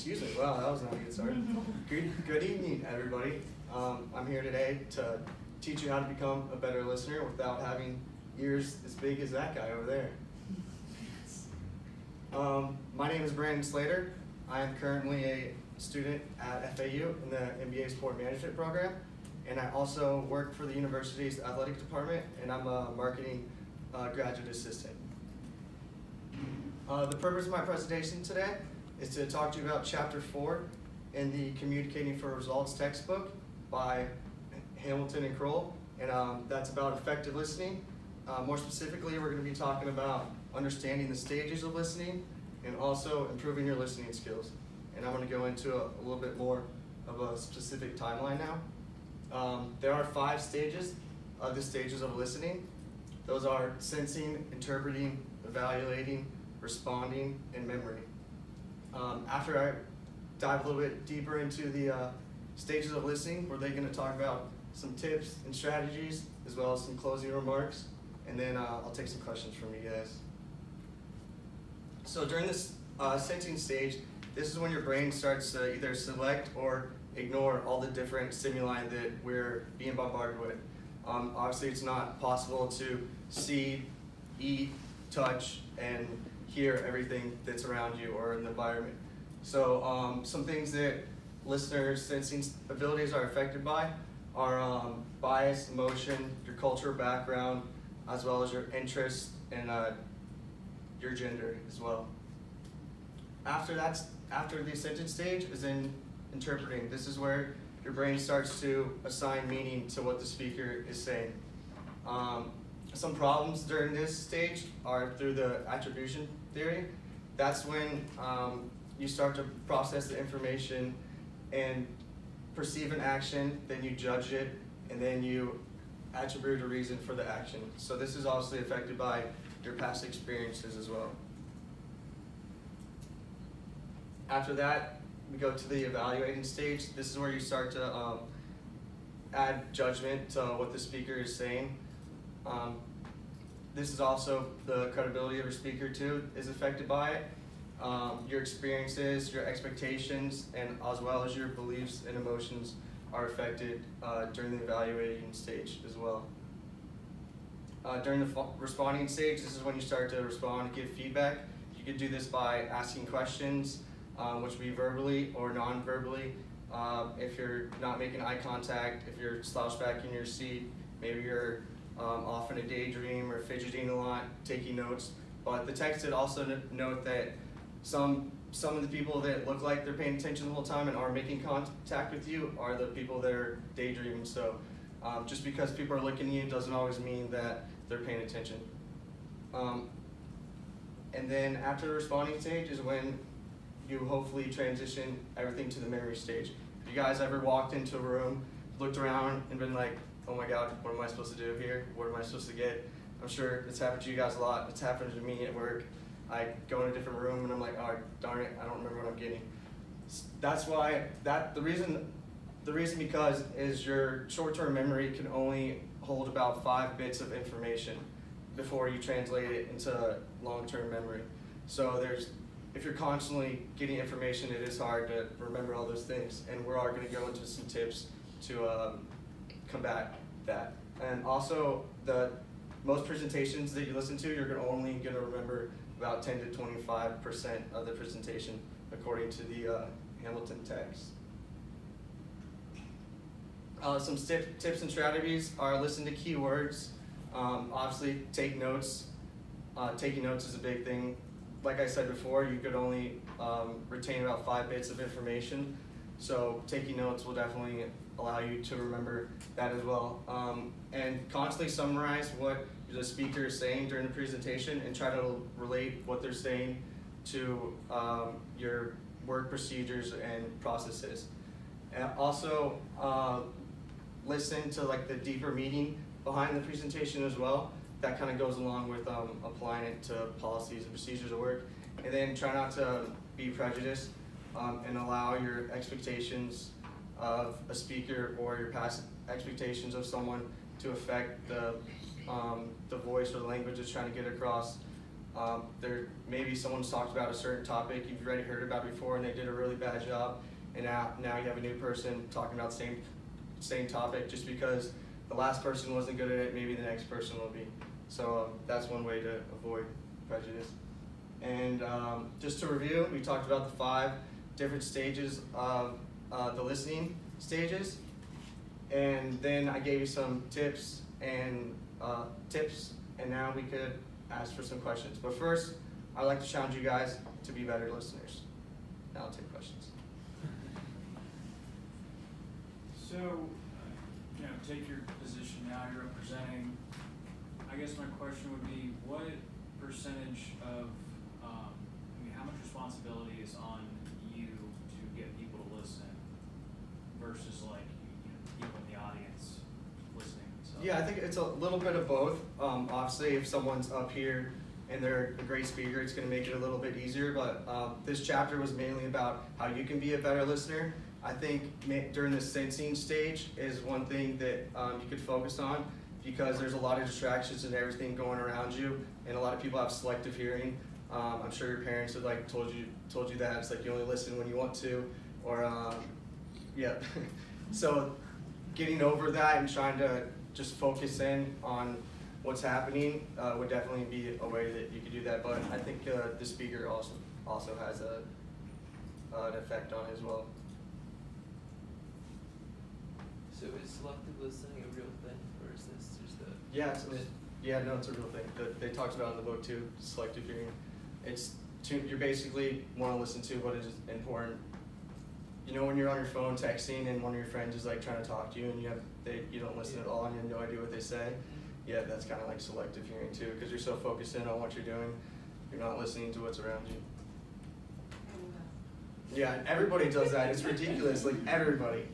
Excuse me. Wow, that was not a good start. Good evening, everybody. I'm here today to teach you how to become a better listener without having ears as big as that guy over there. My name is Brandon Slater. I am currently a student at FAU in the MBA Sport Management program, and I also work for the university's athletic department, and I'm a marketing graduate assistant. The purpose of my presentation today is to talk to you about Chapter 4 in the Communicating for Results textbook by Hamilton and Kroll, and that's about effective listening. More specifically, we're going to be talking about understanding the stages of listening and also improving your listening skills. And I'm going to go into a little bit more of a specific timeline now. There are 5 stages of the stages of listening. Those are sensing, interpreting, evaluating, responding, and memory. After I dive a little bit deeper into the stages of listening, we're then going to talk about some tips and strategies, as well as some closing remarks, and then I'll take some questions from you guys. So during this sensing stage, this is when your brain starts to either select or ignore all the different stimuli that we're being bombarded with. Obviously, it's not possible to see, eat, touch, and hear everything that's around you or in the environment. So some things that listeners' sensing abilities are affected by are bias, emotion, your cultural background, as well as your interest and your gender as well. After the sentence stage is in interpreting. This is where your brain starts to assign meaning to what the speaker is saying. Some problems during this stage are through the attribution theory. That's when you start to process the information and perceive an action, then you judge it, and then you attribute a reason for the action. So this is obviously affected by your past experiences as well. After that, we go to the evaluating stage. This is where you start to add judgment to what the speaker is saying. This is also the credibility of your speaker too is affected by it. Your experiences, your expectations, and as well as your beliefs and emotions are affected during the evaluating stage as well. During the responding stage, this is when you start to respond and give feedback. You can do this by asking questions, which would be verbally or non-verbally. If you're not making eye contact, if you're slouched back in your seat, maybe you're off in a daydream or fidgeting a lot, taking notes. But the text did also note that some of the people that look like they're paying attention the whole time and are making contact with you are the people that are daydreaming. So just because people are looking at you doesn't always mean that they're paying attention. And then after the responding stage is when you hopefully transition everything to the memory stage. If you guys ever walked into a room, looked around, and been like, oh my God, what am I supposed to do here? What am I supposed to get? I'm sure it's happened to you guys a lot. It's happened to me at work. I go in a different room and I'm like, oh darn it, I don't remember what I'm getting. That's why the reason because is your short-term memory can only hold about 5 bits of information before you translate it into long-term memory. So if you're constantly getting information, it is hard to remember all those things. And we're all going to go into some tips to combat that. And also, most presentations that you listen to, you're only going to remember about 10 to 25% of the presentation, according to the Hamilton text. Some tips and strategies are listen to keywords. Obviously, take notes. Taking notes is a big thing. Like I said before, you could only retain about 5 bits of information. So taking notes will definitely allow you to remember that as well. And constantly summarize what the speaker is saying during the presentation and try to relate what they're saying to your work procedures and processes. And also listen to like the deeper meaning behind the presentation as well. That kind of goes along with applying it to policies and procedures at work. And then try not to be prejudiced and allow your expectations of a speaker or your past expectations of someone to affect the voice or the language it's trying to get across. There maybe someone's talked about a certain topic you've already heard about before and they did a really bad job, and now you have a new person talking about the same topic just because the last person wasn't good at it, maybe the next person will be. So that's one way to avoid prejudice. And just to review, we talked about the 5 different stages of the listening stages, and then I gave you some tips, and now we could ask for some questions. But first, I'd like to challenge you guys to be better listeners. Now I'll take questions. So, take your position now, you're representing. I guess my question would be, what percentage of, how much responsibility is on you to get people to listen versus people in the audience listening? So. Yeah, I think it's a little bit of both. Obviously, if someone's up here and they're a great speaker, it's going to make it a little bit easier. But this chapter was mainly about how you can be a better listener. I think during the sensing stage is one thing that you could focus on, because there's a lot of distractions and everything going around you, and a lot of people have selective hearing. I'm sure your parents have told you that it's like you only listen when you want to, or yeah. So getting over that and trying to just focus in on what's happening would definitely be a way that you could do that. But I think the speaker also has an effect on it as well. So is selective listening a real thing, or is this just a... Yeah, no, it's a real thing. They talked about it in the book too, selective hearing. You basically want to listen to what is important. When you're on your phone texting and one of your friends is trying to talk to you and you don't listen at all and you have no idea what they say. Yeah, that's kind of like selective hearing too, because you're so focused in on what you're doing, you're not listening to what's around you. Yeah, everybody does that. It's ridiculous. Everybody.